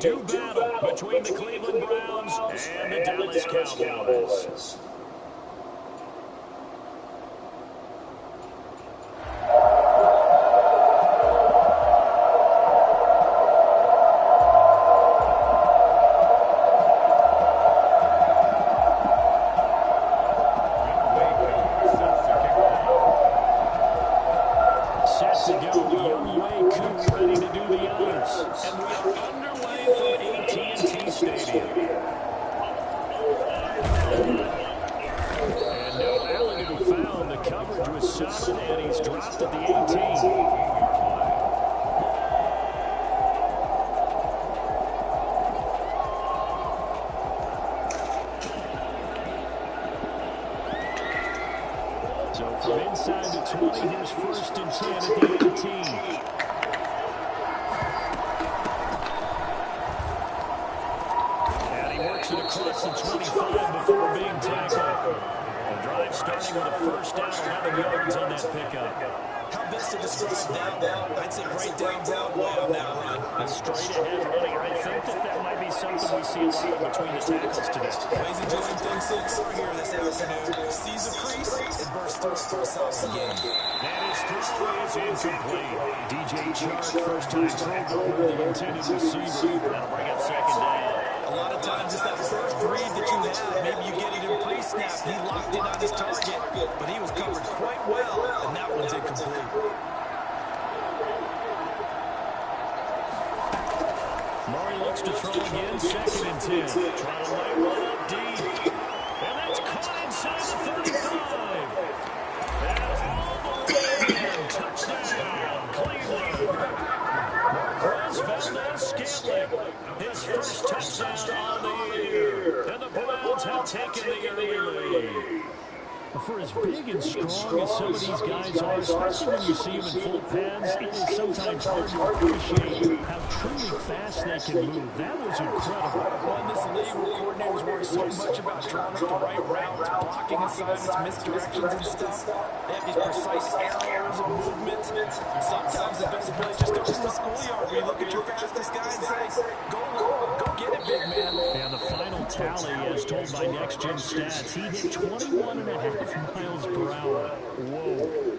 2 battle between the Cleveland Browns and the Dallas Cowboys. For as big and strong as some of these guys are, especially when you see them in full pads, it is sometimes hard to appreciate how truly fast they can move. That was incredible. Well, in this league where coordinators worry so much about drawing up the right routes, blocking assignments, misdirections and stuff, they have these precise arrows and movements. And sometimes the best play just goes to the schoolyard where you look at your fastest guy and say, go long, go get it, big man. And the final tally, as told by Next Gen Stats, he hit 21.5 miles per hour. Whoa.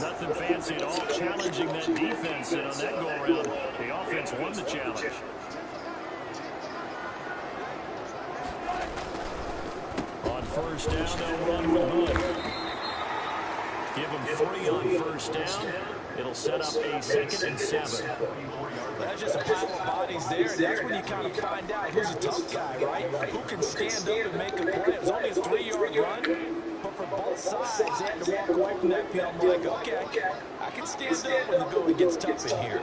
Nothing fancy at all, challenging that defense, and on that go-around, the offense won the challenge. On first down, they'll run with Hood. Give them 3 on first down. It'll set up a 2nd and 7. That's just a pile of bodies there, and that's when you kind of find out who's a tough guy, right? Who can stand up and make a play. It was only a 3-yard run. But for both sides, they had to walk away from that field like, okay, I can stand up when the going gets tough in here.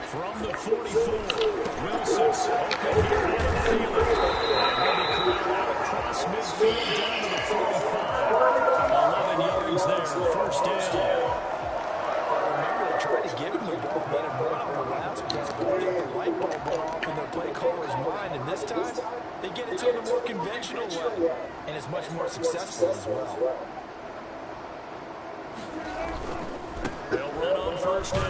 From the 44, Wilson, open here and Thielen. And he'll be corralled out across midfield down to the 45. 11 yards there, first down. Remember, they tried to give him the ball, let him run on the last play, but I think the light bulb went off in their play caller's mind, and this time, they get it to him the more conventional way, and it's much more successful as well. They'll run on first down.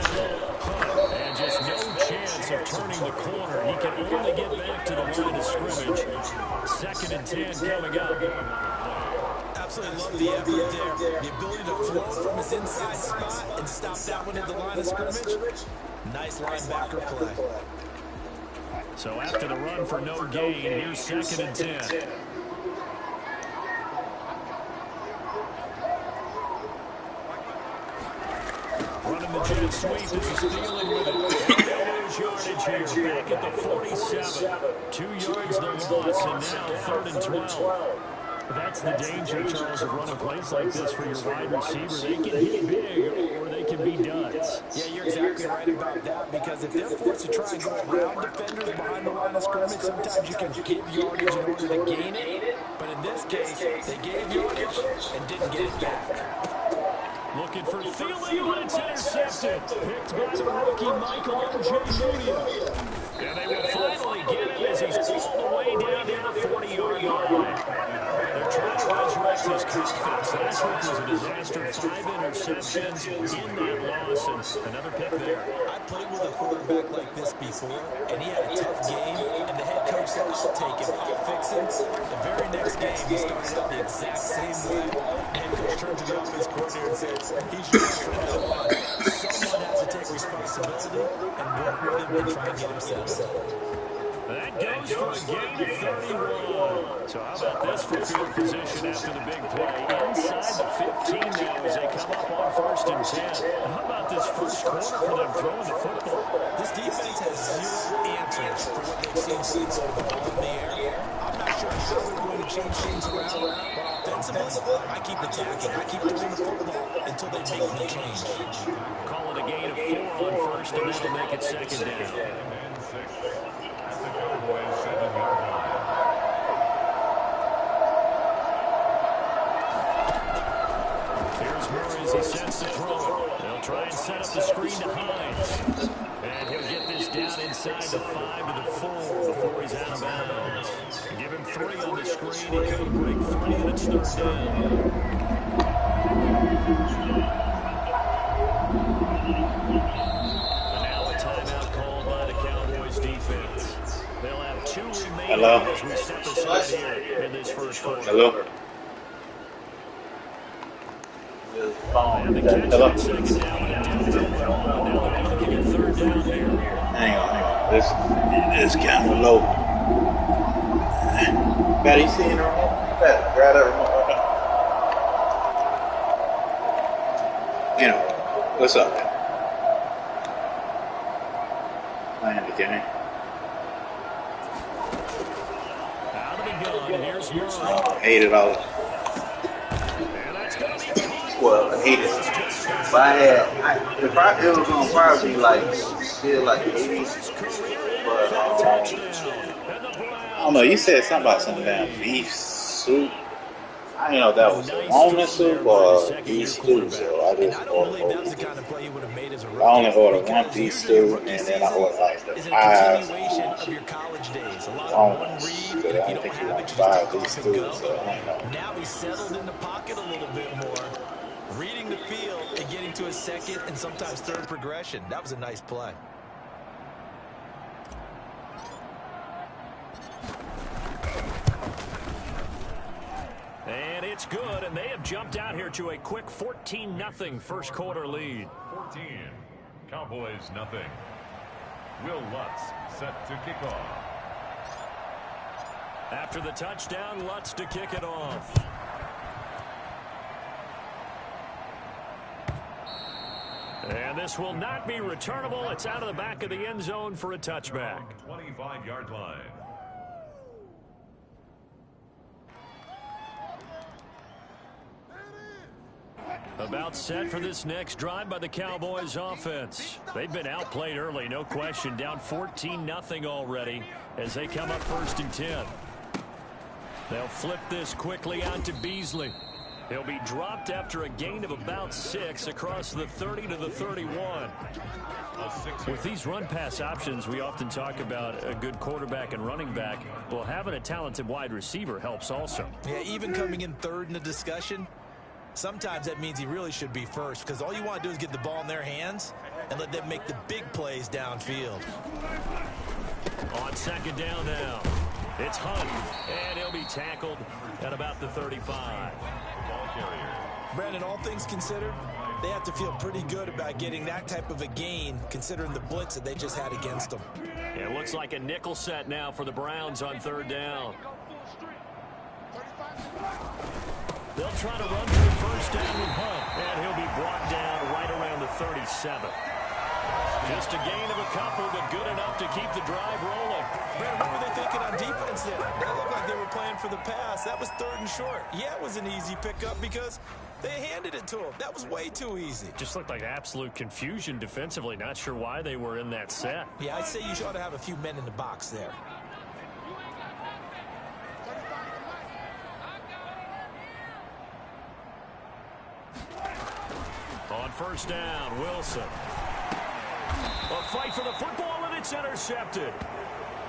And just no chance chance of turning the corner. He can only get back to the line of scrimmage. 2nd and 10 coming up. Absolutely love the effort there. The ability to flow from his inside spot and stop that one at the line of scrimmage. Nice linebacker play. So after the run for no gain, here's 2nd and 10. Running the jet sweep. This is stealing with it. Lose yardage here. Back at the 47. 2 yards the loss, and now 3rd and 12. That's the danger, Charles, of running plays like this for your wide receiver. They can hit big or they can be duds. Yeah, you're exactly right about that, because if they're forced to try and go around defenders behind the line of scrimmage, sometimes you can give yardage in order to gain it. But in this case, they gave yardage and didn't get it back. Looking for Thielen, but it's intercepted. Picked by the rookie Michael O.J. And they will finally get him as he's all the way down to the 40-yard line. They're trying to resurrect his confidence. Last week was a disaster. 5 interceptions in that loss, and another pick there. I played with a quarterback like this before, and he had a tough game, and the head coach said, I'll take him, I'll fix him. The very next game, he started out the exact same way. The head coach turned to the offense coordinator and said, he's just for that one. Someone has to take responsibility and work with him and try and get him settled. That goes for a gain of 31. So how about this for field position after the big play? Inside the 15 now as they come up on 1st and 10. How about this first quarter for them throwing the football? This defense has zero answers for what they've seen since the ball in the air. I'm not sure how they're going to change things around, but offensively, I keep attacking. I keep throwing the football until they make the change. Call it a gain of 4 on 1st, and that'll make it 2nd down. Here's Murray as he sets the throw. They'll try and set up the screen to Hines. And he'll get this down inside the 5 to the 4 before he's out of bounds. Give him 3 on the screen. He couldn't break 3, and it's 3rd down. They'll have 2 remaining as we step aside here in this first quarter. Hello. And the catch on 2nd down, and it didn't go well. Now they're looking at 3rd down here. Hang on. This kind of low. Matt, you seeing the remote? Matt, grab that remote right now. You know, what's up, man? Land again. I hate it all. Well, I hate it. But it was gonna probably be like still like 80s. But I don't know. You said something about some damn beef soup. I didn't know if that was a Roman soup or beef stew, so I just ordered both. I only ordered 1 beef stew, and then I ordered like the 5 Romans. I don't think you want 5 beef stews, so I don't know. Now he's settled in the pocket a little bit more, reading the field and getting to a 2nd and sometimes 3rd progression. That was a nice play. And it's good, and they have jumped out here to a quick 14-0 first quarter lead. 14, Cowboys nothing. Will Lutz set to kick off. After the touchdown, Lutz to kick it off. And this will not be returnable. It's out of the back of the end zone for a touchback. 25-yard line. About set for this next drive by the Cowboys offense. They've been outplayed early, no question. Down 14-0 already as they come up 1st and 10. They'll flip this quickly out to Beasley. He'll be dropped after a gain of about 6 across the 30 to the 31. With these run-pass options, we often talk about a good quarterback and running back. Well, having a talented wide receiver helps also. Yeah, even coming in 3rd in the discussion, sometimes that means he really should be 1st, because all you want to do is get the ball in their hands, and let them make the big plays downfield. On second down now, it's Hunt, and he'll be tackled at about the 35. Ball carrier. Brandon, all things considered, they have to feel pretty good about getting that type of a gain, considering the blitz that they just had against them. It looks like a nickel set now for the Browns on third down. They'll try to run through first down with Hunt, and he'll be brought down right around the 37. Just a gain of a couple, but good enough to keep the drive rolling. Brandon, what were they thinking on defense there? That looked like they were playing for the pass. That was third and short. Yeah, it was an easy pickup because they handed it to him. That was way too easy. Just looked like absolute confusion defensively. Not sure why they were in that set. Yeah, I'd say you ought to have a few men in the box there. On first down, Wilson. A fight for the football, and it's intercepted.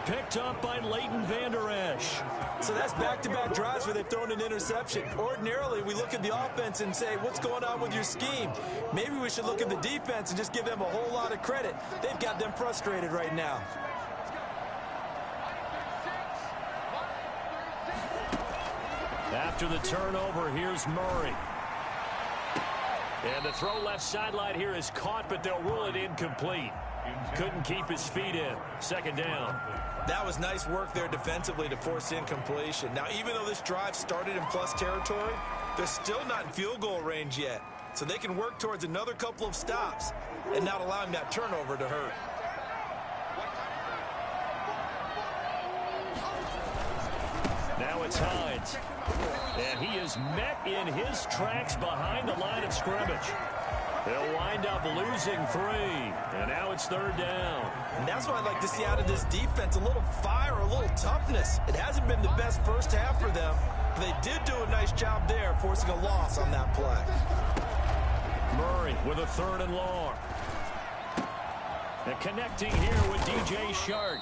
Picked up by Leighton Vander Esch. So that's back-to-back drives where they've thrown an interception. Ordinarily, we look at the offense and say, what's going on with your scheme? Maybe we should look at the defense and just give them a whole lot of credit. They've got them frustrated right now. After the turnover, here's Murray. And the throw left sideline here is caught, but they'll rule it incomplete. Couldn't keep his feet in. Second down. That was nice work there defensively to force incompletion. Now, even though this drive started in plus territory, they're still not in field goal range yet. So they can work towards another couple of stops and not allowing that turnover to hurt. Now it's Hines. And he is met in his tracks behind the line of scrimmage. They'll wind up losing 3. And now it's third down. And that's what I'd like to see out of this defense. A little fire, a little toughness. It hasn't been the best first half for them. But they did do a nice job there, forcing a loss on that play. Murray with a third and long. And connecting here with DJ Shark.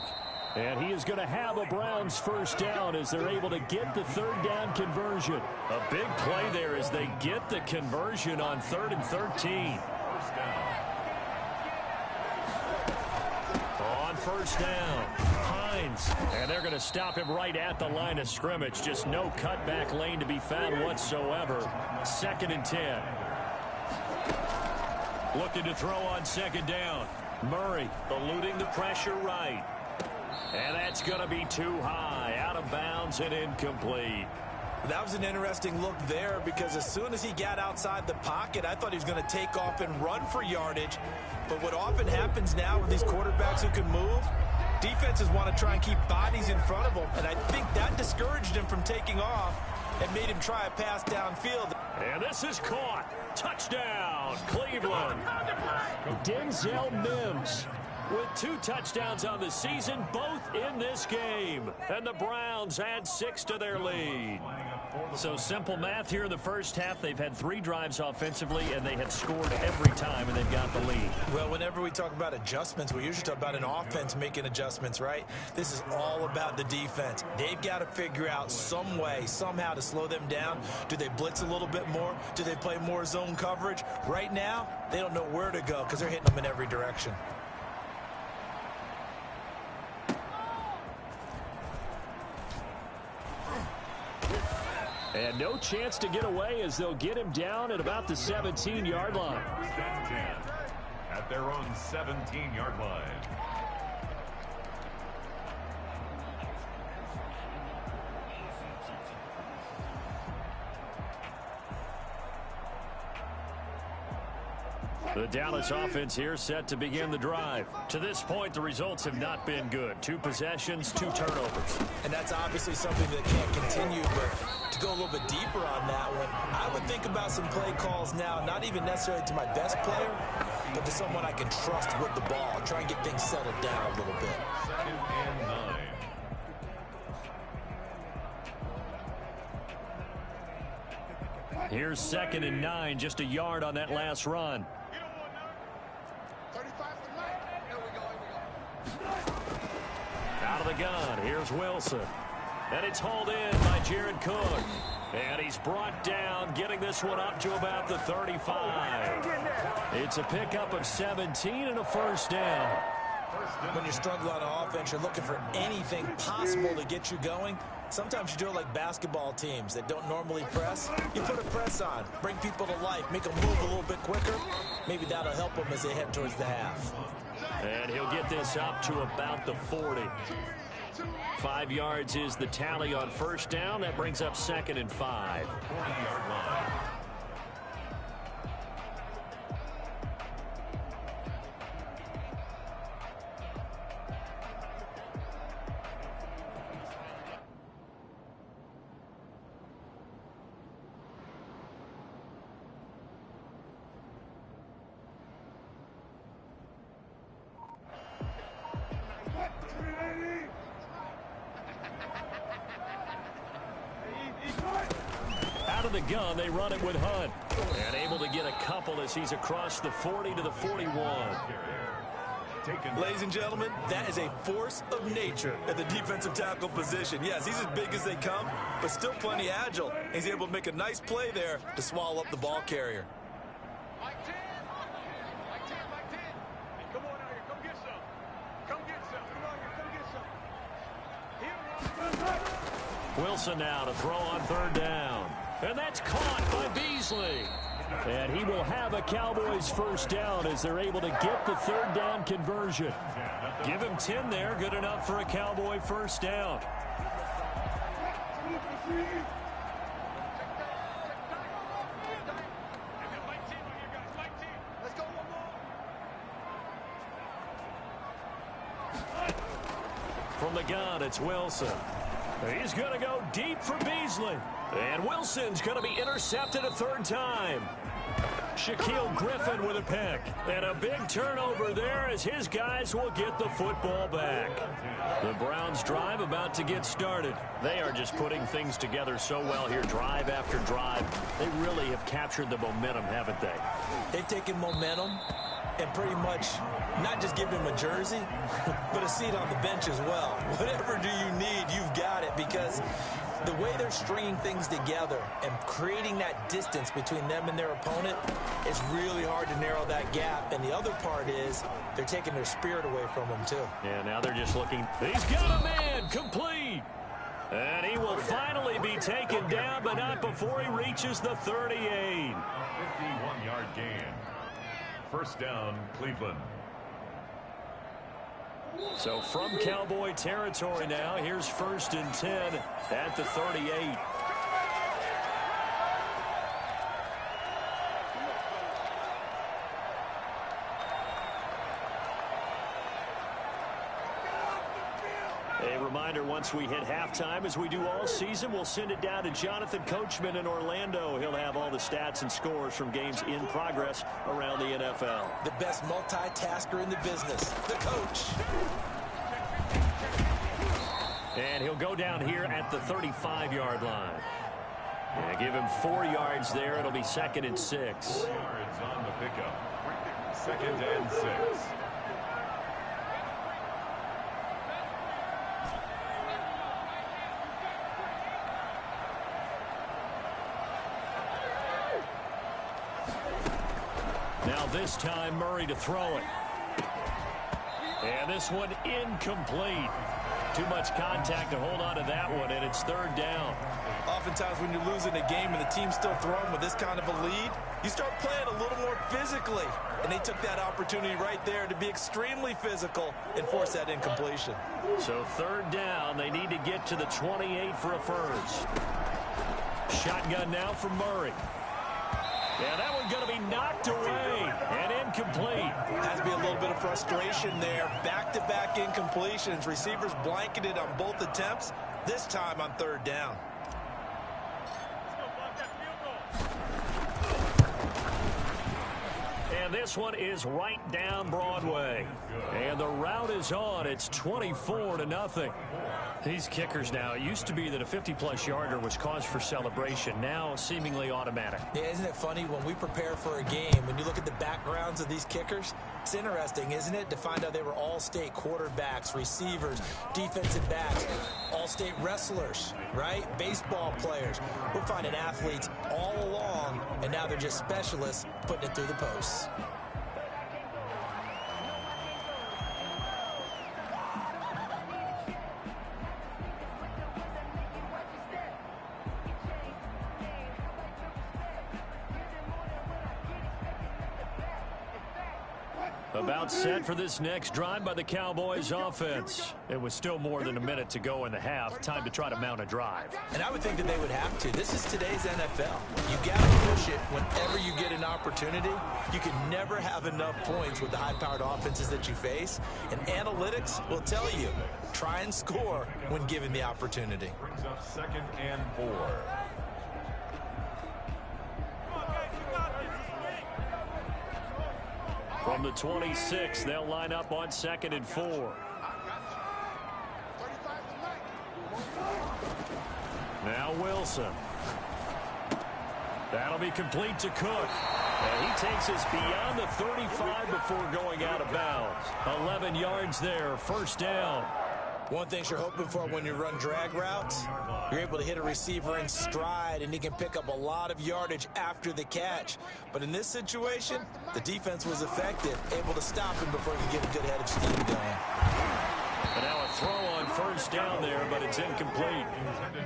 And he is going to have a Browns first down as they're able to get the third down conversion. A big play there as they get the conversion on 3rd and 13. First down. On first down, Hines. And they're going to stop him right at the line of scrimmage. Just no cutback lane to be found whatsoever. 2nd and 10. Looking to throw on second down. Murray eluding the pressure right. And that's going to be too high, out of bounds and incomplete. That was an interesting look there because as soon as he got outside the pocket, I thought he was going to take off and run for yardage. But what often happens now with these quarterbacks who can move, defenses want to try and keep bodies in front of them. And I think that discouraged him from taking off and made him try a pass downfield. And this is caught. Touchdown, Cleveland. Denzel Mims with 2 touchdowns on the season, both in this game. And the Browns add 6 to their lead. So simple math here in the first half. They've had 3 drives offensively, and they have scored every time, and they've got the lead. Well, whenever we talk about adjustments, we usually talk about an offense making adjustments, right? This is all about the defense. They've got to figure out some way, somehow to slow them down. Do they blitz a little bit more? Do they play more zone coverage? Right now, they don't know where to go because they're hitting them in every direction. And no chance to get away as they'll get him down at about the 17-yard line. 10 at their own 17-yard line. The Dallas offense here set to begin the drive. To this point, the results have not been good. 2 possessions, 2 turnovers. And that's obviously something that can't continue, but to go a little bit deeper on that one, I would think about some play calls now, not even necessarily to my best player, but to someone I can trust with the ball. Try and get things settled down a little bit. 2nd and 9. Here's 2nd and 9, just a yard on that last run. Out of the gun, here's Wilson. And it's hauled in by Jared Cook. And he's brought down, getting this one up to about the 35. It's a pickup of 17 and a first down. When you're struggling on offense, you're looking for anything possible to get you going. Sometimes you do it like basketball teams that don't normally press. You put a press on, bring people to life, make them move a little bit quicker. Maybe that'll help them as they head towards the half. And he'll get this up to about the 40. 5 yards is the tally on first down. That brings up 2nd and 5. 40-yard line. Out of the gun, they run it with Hunt. And able to get a couple as he's across the 40 to the 41. Ladies and gentlemen, that is a force of nature at the defensive tackle position. Yes, he's as big as they come, but still plenty agile. He's able to make a nice play there to swallow up the ball carrier. Wilson now to throw on third down. And that's caught by Beasley. And he will have a Cowboys first down as they're able to get the third down conversion. Give him 10 there. Good enough for a Cowboy first down. From the gun, it's Wilson. He's going to go deep for Beasley. And Wilson's going to be intercepted a third time. Shaquille Griffin with a pick. And a big turnover there as his guys will get the football back. The Browns drive about to get started. They are just putting things together so well here, drive after drive. They really have captured the momentum, haven't they? They've taken momentum and pretty much not just give him a jersey, but a seat on the bench as well. Whatever do you need, you've got it, because the way they're stringing things together and creating that distance between them and their opponent, it's really hard to narrow that gap. And the other part is they're taking their spirit away from them, too. Yeah, now they're just looking. He's got a man, complete. And he will finally be taken down, but not before he reaches the 38. 51-yard gain. First down, Cleveland. So from Cowboy territory now, here's 1st and 10 at the 38. A reminder, once we hit halftime, as we do all season, we'll send it down to Jonathan Coachman in Orlando. He'll have all the stats and scores from games in progress around the NFL. The best multitasker in the business, the coach. And he'll go down here at the 35-yard line. Yeah, give him 4 yards there. It'll be 2nd and 6. 4 yards on the pickup. 2nd and 6. Now this time Murray to throw it. And this one incomplete. Too much contact to hold on to that one, and it's 3rd down. Oftentimes when you're losing a game and the team's still throwing with this kind of a lead, you start playing a little more physically. And they took that opportunity right there to be extremely physical and force that incompletion. So 3rd down, they need to get to the 28 for a first. Shotgun now from Murray. Yeah, that one's going to be knocked away and incomplete. Has to be a little bit of frustration there. Back-to-back incompletions. Receivers blanketed on both attempts, this time on 3rd down. And And this one is right down Broadway. And the route is on. It's 24-0. These kickers now, it used to be that a 50-plus yarder was cause for celebration. Now seemingly automatic. Yeah, isn't it funny when we prepare for a game, when you look at the backgrounds of these kickers, it's interesting, isn't it, to find out they were all-state quarterbacks, receivers, defensive backs, all-state wrestlers, right? Baseball players. We're finding athletes all along, and now they're just specialists putting it through the posts. About set for this next drive by the Cowboys offense. It was still more than a minute to go in the half. Time to try to mount a drive. And I would think that they would have to. This is today's NFL. You got to push it whenever you get an opportunity. You can never have enough points with the high-powered offenses that you face. And analytics will tell you, try and score when given the opportunity. Brings up 2nd and 4. From the 26, they'll line up on 2nd and 4. Now Wilson. That'll be complete to Cook. And he takes us beyond the 35 before going out of bounds. 11 yards there, first down. One thing you're hoping for when you run drag routes, you're able to hit a receiver in stride, and he can pick up a lot of yardage after the catch. But in this situation, the defense was effective, able to stop him before he could get a good head of steam going. And now a throw on first down there, but it's incomplete.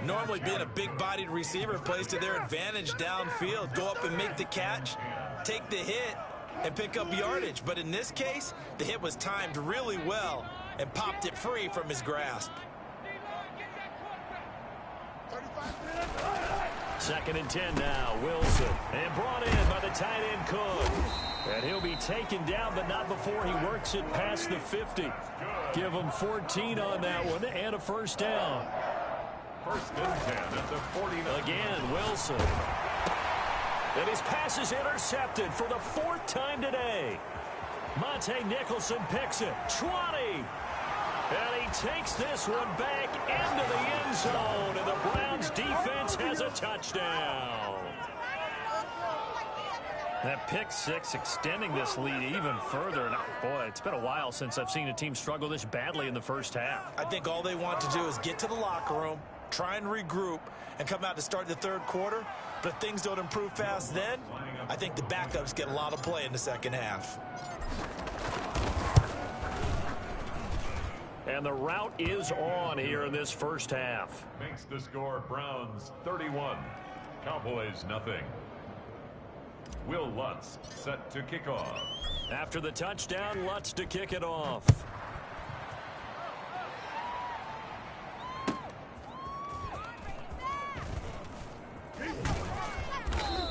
Normally being a big-bodied receiver plays to their advantage downfield. Go up and make the catch, take the hit, and pick up yardage. But in this case, the hit was timed really well and popped it free from his grasp. 2nd and 10 now, Wilson. And brought in by the tight end Cook. And he'll be taken down, but not before he works it past the 50. Give him 14 on that one and a first down. 1st and 10 at the 49. Again, Wilson. And his pass is intercepted for the 4th time today. Monte Nicholson picks it. 20. And he takes this one back into the end zone. And the Browns defense has a touchdown. That pick six extending this lead even further. And boy, it's been a while since I've seen a team struggle this badly in the first half. I think all they want to do is get to the locker room, try and regroup, and come out to start the third quarter. But if things don't improve fast then, I think the backups get a lot of play in the second half. And the route is on here in this first half. Makes the score Browns 31. Cowboys nothing. Will Lutz set to kick off. After the touchdown, Lutz to kick it off.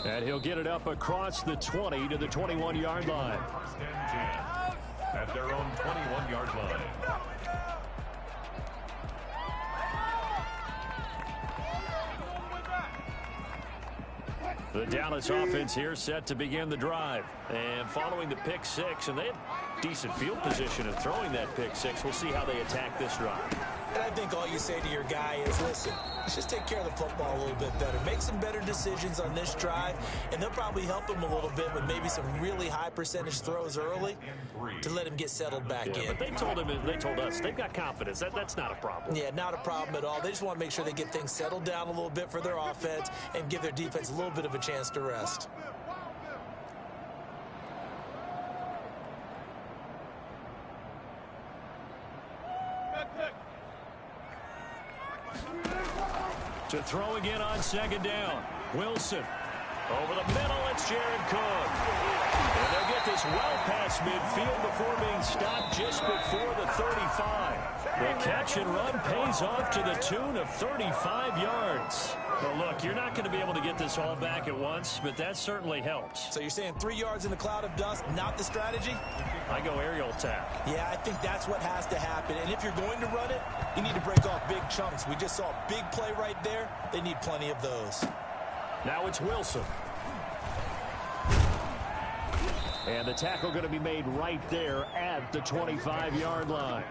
And he'll get it up across the 20 to the 21-yard line. 1st and 10 at their own 21-yard line. The Dallas offense here set to begin the drive. And following the pick six, and they had decent field position in throwing that pick six. We'll see how they attack this drive. And I think all you say to your guy is, listen, let's just take care of the football a little bit better. Make some better decisions on this drive, and they'll probably help him a little bit with maybe some really high percentage throws early to let him get settled back in. But they told us they've got confidence. That's not a problem. Yeah, not a problem at all. They just want to make sure they get things settled down a little bit for their offense and give their defense a little bit of a chance to rest. To throw again on second down. Wilson. Over the middle, it's Jared Cook. And they'll get this well past midfield before being stopped just before the 35. The catch and run pays off to the tune of 35 yards. Well, look, you're not going to be able to get this all back at once, but that certainly helps. So you're saying 3 yards in the cloud of dust, not the strategy? I go aerial attack. Yeah, I think that's what has to happen. And if you're going to run it, you need to break off big chunks. We just saw a big play right there. They need plenty of those. Now it's Wilson. And the tackle going to be made right there at the 25-yard line.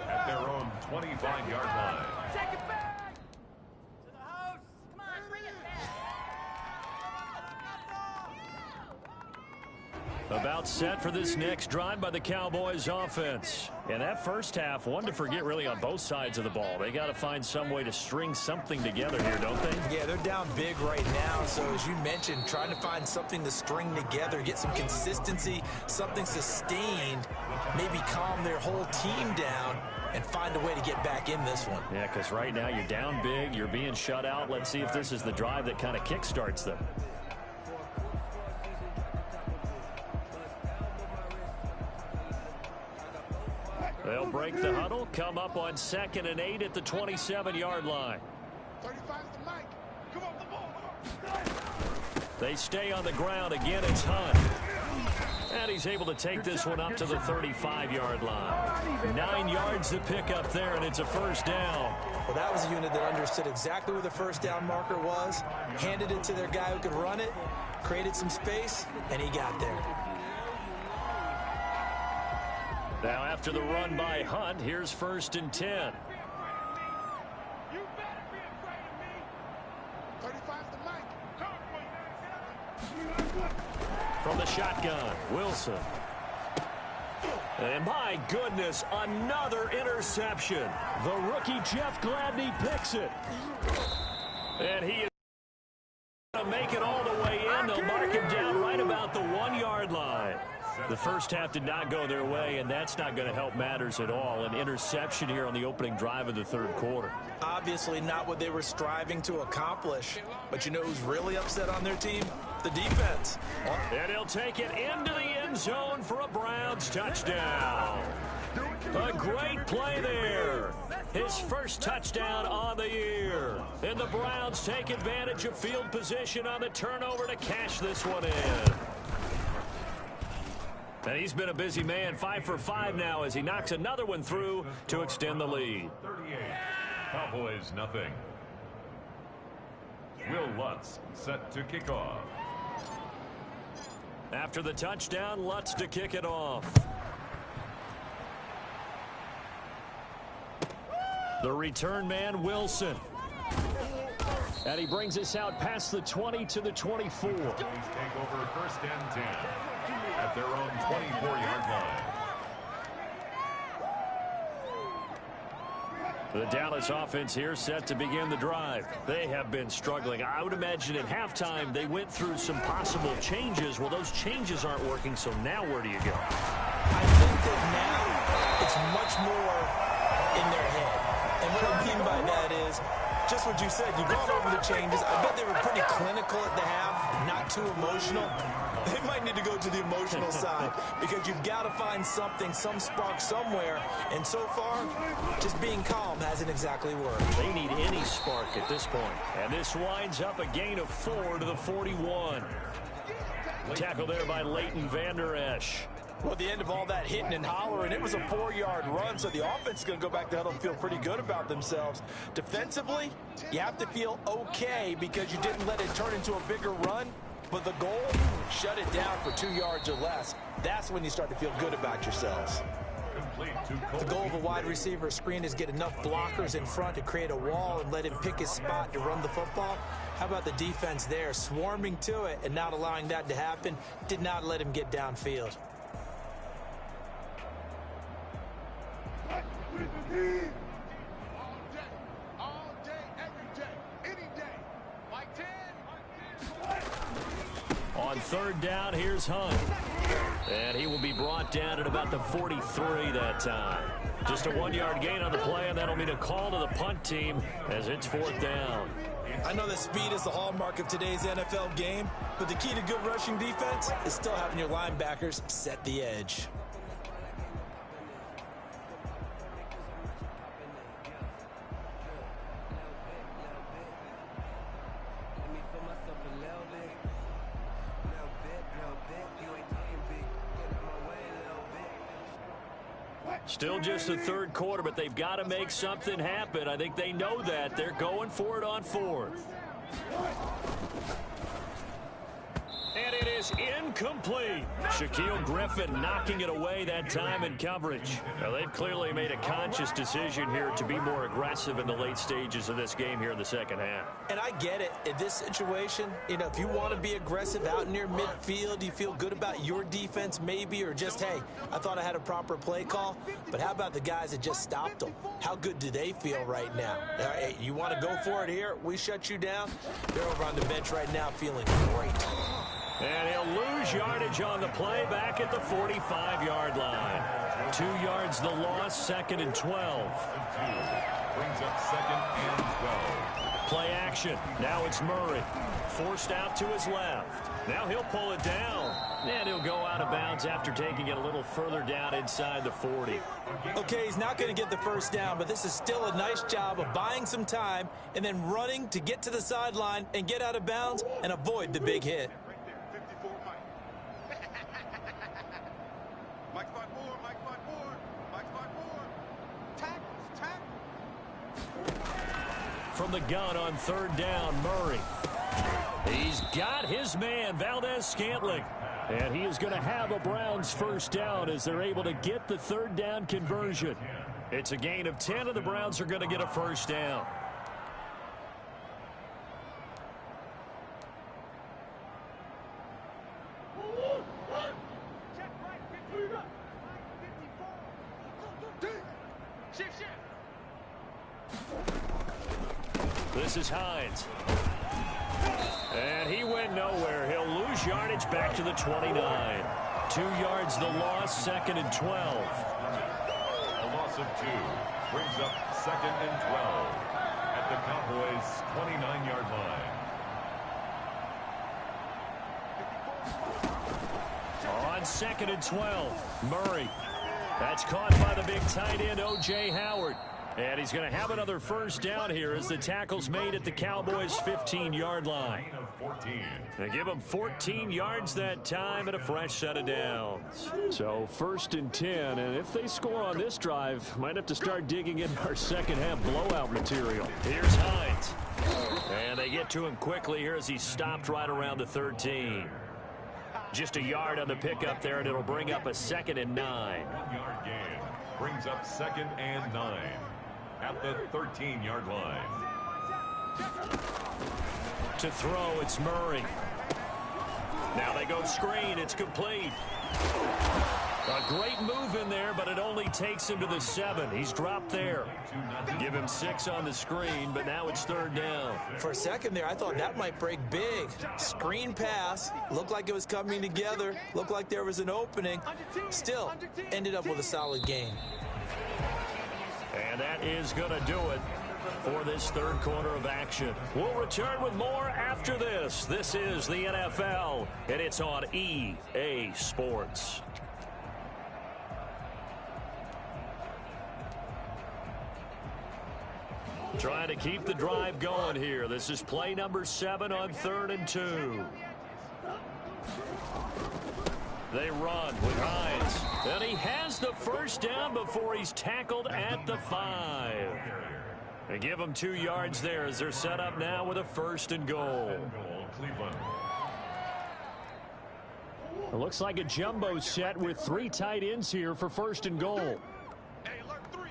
At their own 25-yard line. Take it back! To the house! Come on, bring it back! About set for this next drive by the Cowboys offense. And that first half, one to forget really on both sides of the ball. They got to find some way to string something together here, don't they? Yeah, they're down big right now. So as you mentioned, trying to find something to string together, get some consistency, something sustained, maybe calm their whole team down and find a way to get back in this one. Yeah, because right now you're down big, you're being shut out. Let's see if this is the drive that kind of kickstarts them. They'll break the huddle, come up on 2nd and 8 at the 27-yard line. 35's the mic. Come on, the ball. They stay on the ground. Again, it's Hunt. And he's able to take this one up to the 35-yard line. 9 yards to pick up there, and it's a first down. Well, that was a unit that understood exactly where the first down marker was, handed it to their guy who could run it, created some space, and he got there. Now after the run by Hunt, here's 1st and 10. You better be afraid of me. 35's the mic. From the shotgun, Wilson. And my goodness, another interception. The rookie Jeff Gladney picks it. And he is going to make it all the way in. They'll mark him down right about the 1-yard line. The first half did not go their way, and that's not going to help matters at all. An interception here on the opening drive of the third quarter. Obviously not what they were striving to accomplish. But you know who's really upset on their team? The defense. And he'll take it into the end zone for a Browns touchdown. A great play there. His first touchdown on the year. And the Browns take advantage of field position on the turnover to cash this one in. And he's been a busy man, 5 for 5 now as he knocks another one through to extend the lead. 38. Cowboys nothing. Will Lutz set to kick off. After the touchdown, Lutz to kick it off. The return man, Wilson. And he brings us out past the 20 to the 24. Take over 1st and 10 at their own 24-yard line. The Dallas offense here set to begin the drive. They have been struggling. I would imagine at halftime they went through some possible changes. Well, those changes aren't working, so now where do you go? I think that now it's much more in their head. And what I mean by that is just what you said. You've gone over the changes. I bet they were pretty clinical at the half, not too emotional. They might need to go to the emotional side because you've got to find something, some spark somewhere. And so far, just being calm hasn't exactly worked. They need any spark at this point. And this winds up a gain of 4 to the 41. Tackle there by Leighton Vander Esch. Well, at the end of all that hitting and hollering, it was a 4-yard run, so the offense is going to go back to huddle and feel pretty good about themselves. Defensively, you have to feel okay because you didn't let it turn into a bigger run. But the goal, shut it down for 2 yards or less. That's when you start to feel good about yourselves. The goal of a wide receiver screen is get enough blockers in front to create a wall and let him pick his spot to run the football. How about the defense there, swarming to it and not allowing that to happen? Did not let him get downfield. All day, every day, any day. Like 10. On 3rd down, here's Hunt. And he will be brought down at about the 43 that time. Just a 1-yard gain on the play, and that'll mean a call to the punt team as it's 4th down. I know that speed is the hallmark of today's NFL game, but the key to good rushing defense is still having your linebackers set the edge. Still just the 3rd quarter, but they've got to make something happen. I think they know that. They're going for it on 4th. And it is is incomplete. Shaquille Griffin knocking it away that time in coverage. Now, they've clearly made a conscious decision here to be more aggressive in the late stages of this game here in the second half. And I get it. In this situation, you know, if you want to be aggressive out near midfield, you feel good about your defense maybe, or just, hey, I thought I had a proper play call. But how about the guys that just stopped them? How good do they feel right now? Hey, you want to go for it here? We shut you down? They're over on the bench right now feeling great. And he'll lose yardage on the play back at the 45-yard line. 2 yards the loss, 2nd and 12. Brings up 2nd and 12. Play action. Now it's Murray. Forced out to his left. Now he'll pull it down. And he'll go out of bounds after taking it a little further down inside the 40. Okay, he's not going to get the first down, but this is still a nice job of buying some time and then running to get to the sideline and get out of bounds and avoid the big hit. Right there, 54 Mike. Mike's by 4, Mike's by 4, Mike's by 4. Tackles. From the gun on 3rd down, Murray. He's got his man, Valdez-Scantling. And he is going to have a Browns first down as they're able to get the 3rd down conversion. It's a gain of 10, and the Browns are going to get a first down. This is Hines. And he went nowhere. He'll lose yardage back to the 29. 2 yards the loss, 2nd and 12. A loss of 2 brings up 2nd and 12 at the Cowboys' 29-yard line. On 2nd and 12, Murray. That's caught by the big tight end, O.J. Howard. And he's going to have another first down here as the tackle's made at the Cowboys' 15-yard line. They give him 14 yards that time and a fresh set of downs. So 1st and 10, and if they score on this drive, might have to start digging in our second half blowout material. Here's Hines. And they get to him quickly here as he's stopped right around the 13. Just a yard on the pickup there, and it'll bring up a 2nd and 9. 1-yard gain brings up 2nd and 9 at the 13-yard line. To throw, it's Murray. Now they go screen. It's complete. A great move in there, but it only takes him to the 7. He's dropped there. Give him 6 on the screen, but now it's 3rd down. For a second there, I thought that might break big. Screen pass. Looked like it was coming together. Looked like there was an opening. Still, ended up with a solid gain. And that is going to do it for this 3rd quarter of action. We'll return with more after this. This is the NFL, and it's on EA Sports. Trying to keep the drive going here. This is play number 7 on 3rd and 2. They run with Hines. And he has the first down before he's tackled at the 5. They give him 2 yards there as they're set up now with a 1st and goal. Cleveland. It looks like a jumbo set with 3 tight ends here for 1st and goal. Hey, alert 3,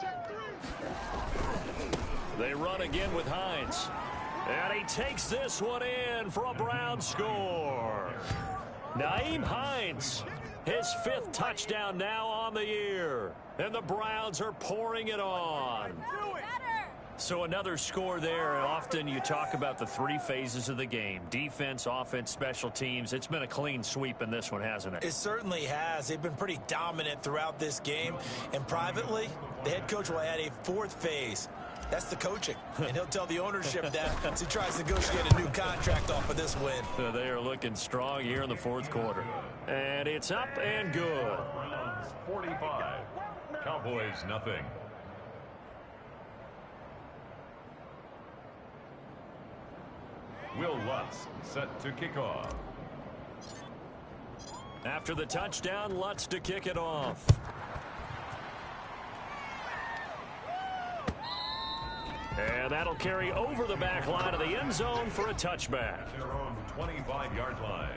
check 3. They run again with Hines. And he takes this one in for a Browns score. Nyheim Hines, his 5th touchdown now on the year. And the Browns are pouring it on. So another score there. Often you talk about the 3 phases of the game. Defense, offense, special teams. It's been a clean sweep in this one, hasn't it? It certainly has. They've been pretty dominant throughout this game. And privately, the head coach will add a 4th phase. That's the coaching. And he'll tell the ownership that as he tries to negotiate a new contract off of this win. They are looking strong here in the 4th quarter. And it's up and good. Browns 45. Cowboys nothing. Will Lutz set to kick off. After the touchdown, Lutz to kick it off. And that'll carry over the back line of the end zone for a touchback. Their own 25-yard line.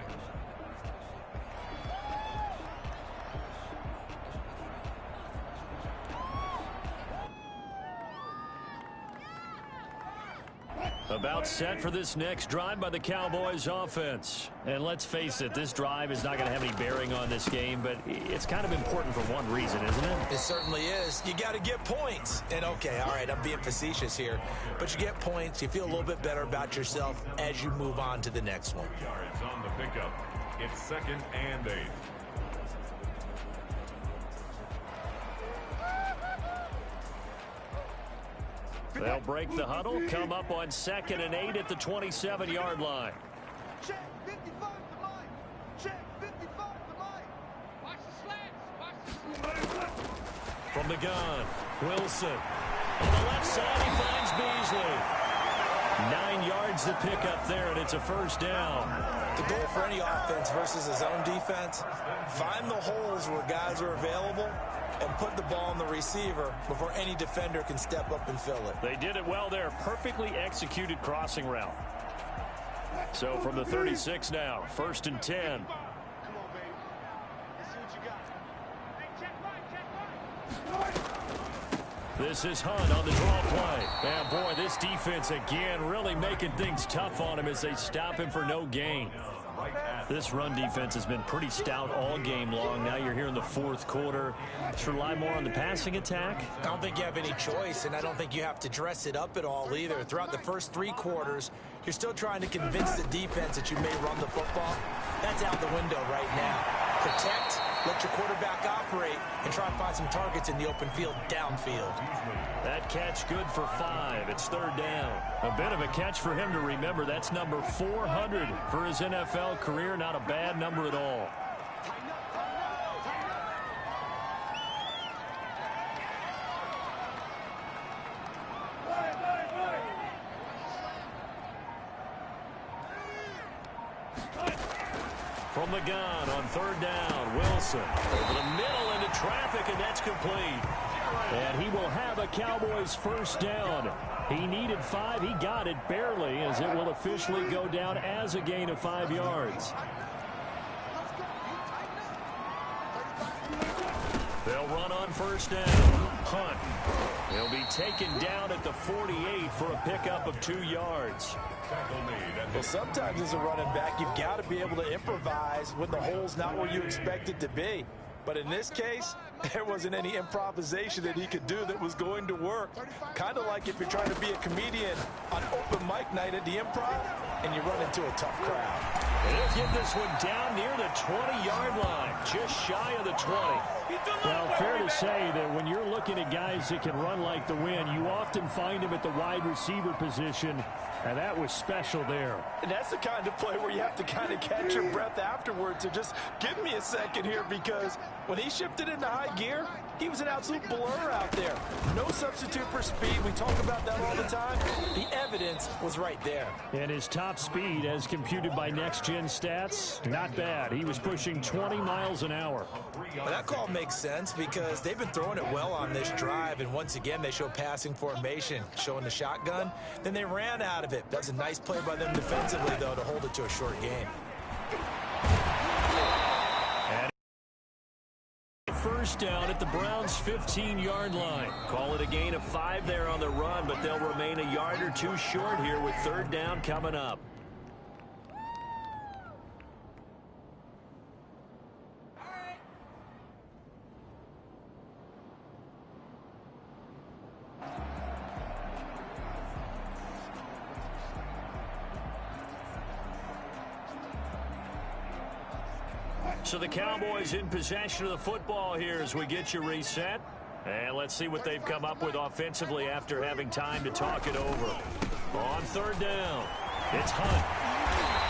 About set for this next drive by the Cowboys offense. And let's face it, this drive is not going to have any bearing on this game, but it's kind of important for one reason, isn't it? It certainly is. You got to get points. And okay, all right, I'm being facetious here, but you get points, you feel a little bit better about yourself as you move on to the next one. Yards on the pickup. It's 2nd and 8. They'll break the huddle, come up on 2nd and 8 at the 27-yard line. Check 55 to line. Check 55 to line. Watch the slants. Watch the slants. From the gun, Wilson. On the left side, he finds Beasley. 9 yards to pick up there, and it's a first down. The goal for any offense versus a zone defense, find the holes where guys are available and put the ball on the receiver before any defender can step up and fill it. They did it well there. Perfectly executed crossing route. So from the 36 now, 1st and 10. Come on, baby. Let's see what you got. Hey, check right, check right. This is Hunt on the draw play. And boy, this defense again really making things tough on him as they stop him for no gain. This run defense has been pretty stout all game long. Now you're here in the 4th quarter. Let's rely more on the passing attack. I don't think you have any choice, and I don't think you have to dress it up at all either. Throughout the first 3 quarters, you're still trying to convince the defense that you may run the football. That's out the window right now. Protect, let your quarterback operate, and try to find some targets in the open field downfield. That catch good for 5. It's 3rd down. A bit of a catch for him to remember. That's number 400 for his NFL career. Not a bad number at all. From the gun on 3rd down, Wilson over the middle into traffic, and that's complete. And he will have a Cowboys first down. He needed 5. He got it barely, as it will officially go down as a gain of 5 yards. They'll run on first down. Hunt. He'll be taken down at the 48 for a pickup of 2 yards. Well, sometimes as a running back, you've got to be able to improvise when the hole's not where you expect it to be. But in this case, there wasn't any improvisation that he could do that was going to work. Kind of like if you're trying to be a comedian on open mic night at the Improv and you run into a tough crowd. And he'll get this one down near the 20-yard line, just shy of the 20. Well, fair to say that when you're looking at guys that can run like the wind, you often find him at the wide receiver position, and that was special there. And that's the kind of play where you have to kind of catch your breath afterwards. So just give me a second here, because when he shifted into high gear, he was an absolute blur out there. No substitute for speed. We talk about that all the time. The evidence was right there. And his top speed, as computed by Next Gen Stats, not bad. He was pushing 20 miles an hour. Well, that call makes sense because they've been throwing it well on this drive, and once again they show passing formation, showing the shotgun. Then they ran out of it. That's a nice play by them defensively, though, to hold it to a short game. First down at the Browns' 15-yard line. Call it a gain of 5 there on the run, but they'll remain a yard or 2 short here with 3rd down coming up. So the Cowboys in possession of the football here as we get you reset. And let's see what they've come up with offensively after having time to talk it over. On 3rd down, it's Hunt.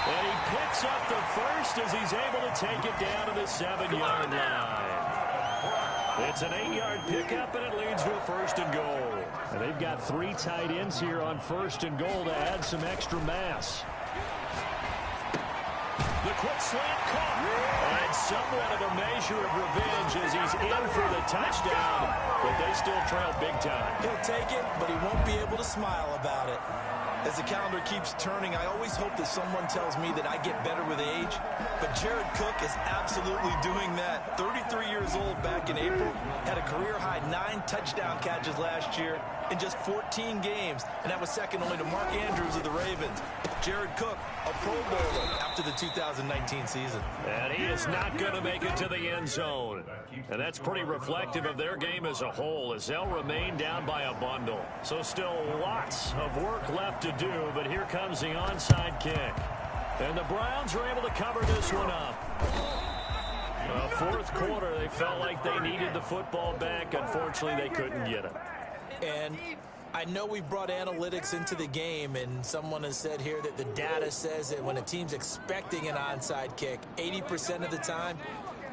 And he picks up the first as he's able to take it down to the 7-yard line. It's an 8-yard pickup, and it leads to a 1st and goal. And they've got 3 tight ends here on 1st and goal to add some extra mass. The foot slant caught. And somewhat of a measure of revenge as he's in for the touchdown. But they still trail big time. He'll take it, but he won't be able to smile about it. As the calendar keeps turning, I always hope that someone tells me that I get better with age. But Jared Cook is absolutely doing that. 33 years old back in April. Had a career-high 9 touchdown catches last year in just 14 games. And that was second only to Mark Andrews of the Ravens. Jared Cook, a Pro Bowler after the 2019 season. And he is not going to make it to the end zone. And that's pretty reflective of their game as a whole, as they'll remain down by a bundle. So still lots of work left to do, but here comes the onside kick. And the Browns are able to cover this one up. Fourth quarter, they felt like they needed the football back. Unfortunately, they couldn't get it. And I know we've brought analytics into the game, and someone has said here that the data says that when a team's expecting an onside kick, 80% of the time,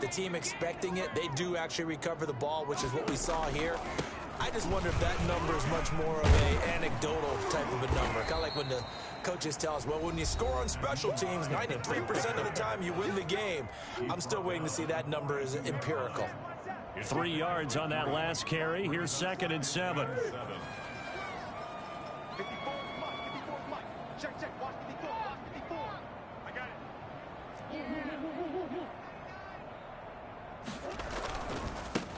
the team expecting it, they do actually recover the ball, which is what we saw here. I just wonder if that number is much more of an anecdotal type of a number. Kind of like when the coaches tell us, well, when you score on special teams, 93% of the time you win the game. I'm still waiting to see that number is empirical. 3 yards on that last carry. Here's 2nd and 7. 54 Mike. Check. Watch 54. I got it.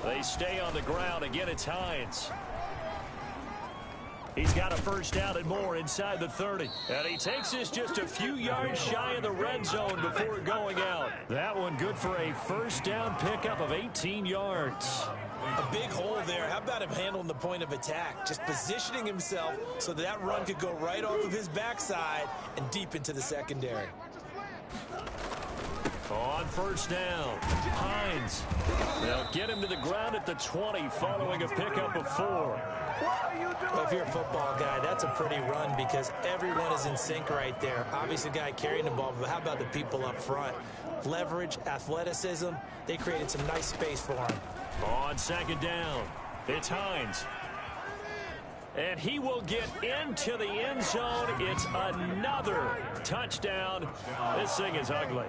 They stay on the ground. Again, it's Hines. He's got a first down and more inside the 30. And he takes this just a few yards shy of the red zone before going out. That one good for a first down pickup of 18 yards. A big hole there. How about him handling the point of attack? Just positioning himself so that run could go right off of his backside and deep into the secondary. On first down, Hines. They'll get him to the ground at the 20 following a pickup of 4. Well, if you're a football guy, that's a pretty run because everyone is in sync right there. Obviously, the guy carrying the ball, but how about the people up front? Leverage, athleticism, they created some nice space for him. On 2nd down, it's Hines. And he will get into the end zone. It's another touchdown. This thing is ugly.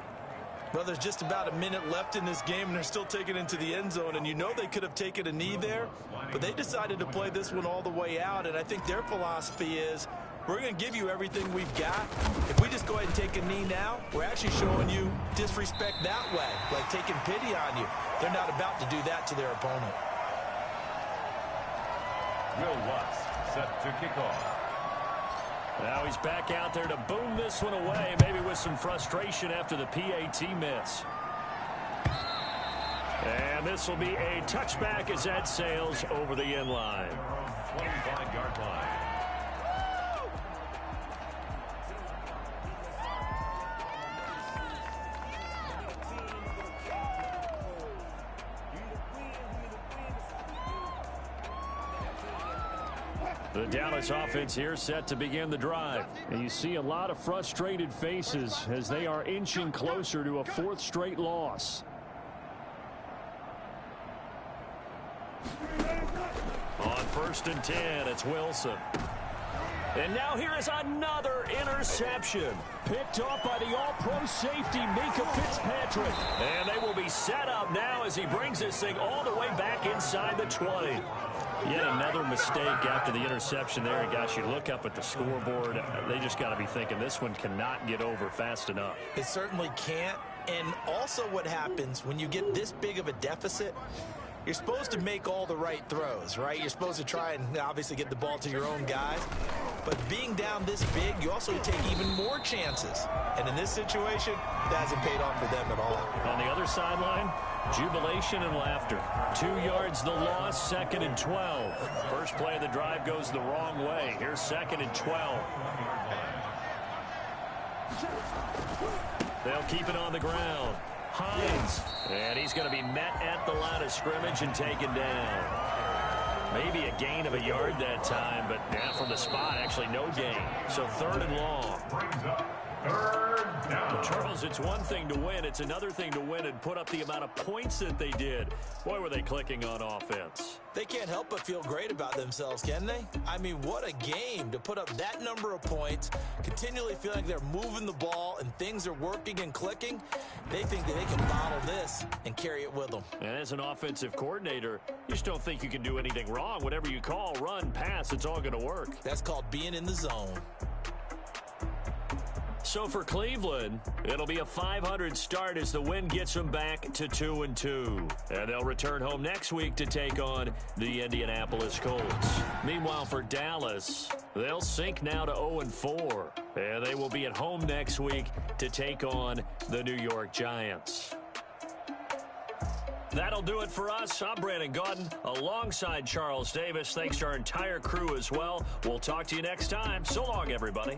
Well, there's just about a minute left in this game, and they're still taking it into the end zone. And you know they could have taken a knee there, but they decided to play this one all the way out. And I think their philosophy is, we're going to give you everything we've got. If we just go ahead and take a knee now, we're actually showing you disrespect that way, like taking pity on you. They're not about to do that to their opponent. Will Lutz set to kick off. Now he's back out there to boom this one away, maybe with some frustration after the PAT miss. And this will be a touchback as that sails over the end line. 25-yard line. The Dallas offense here set to begin the drive. And you see a lot of frustrated faces as they are inching closer to a 4th straight loss. On 1st and 10, it's Wilson. And now here is another interception. Picked off by the all-pro safety, Minka Fitzpatrick. And they will be set up now as he brings this thing all the way back inside the 20. Yet another mistake after the interception there. And gosh, you look up at the scoreboard, they just got to be thinking this one cannot get over fast enough. It certainly can't. And also what happens when you get this big of a deficit, you're supposed to make all the right throws, right? You're supposed to try and obviously get the ball to your own guys. But being down this big, you also take even more chances. And in this situation, that hasn't paid off for them at all. On the other sideline, jubilation and laughter. 2 yards the loss, 2nd and 12. First play of the drive goes the wrong way. Here's 2nd and 12. They'll keep it on the ground. Hines. And he's going to be met at the line of scrimmage and taken down. Maybe a gain of a yard that time, but from the spot, actually no gain. So 3rd and long. Third down. Charles, it's one thing to win. It's another thing to win and put up the amount of points that they did. Boy, were they clicking on offense. They can't help but feel great about themselves, can they? I mean, what a game to put up that number of points, continually feeling like they're moving the ball and things are working and clicking. They think that they can bottle this and carry it with them. And as an offensive coordinator, you just don't think you can do anything wrong. Whatever you call, run, pass, it's all going to work. That's called being in the zone. So for Cleveland, it'll be a 500 start as the win gets them back to 2-2. And they'll return home next week to take on the Indianapolis Colts. Meanwhile, for Dallas, they'll sink now to 0-4. And they will be at home next week to take on the New York Giants. That'll do it for us. I'm Brandon Gaudin alongside Charles Davis. Thanks to our entire crew as well. We'll talk to you next time. So long, everybody.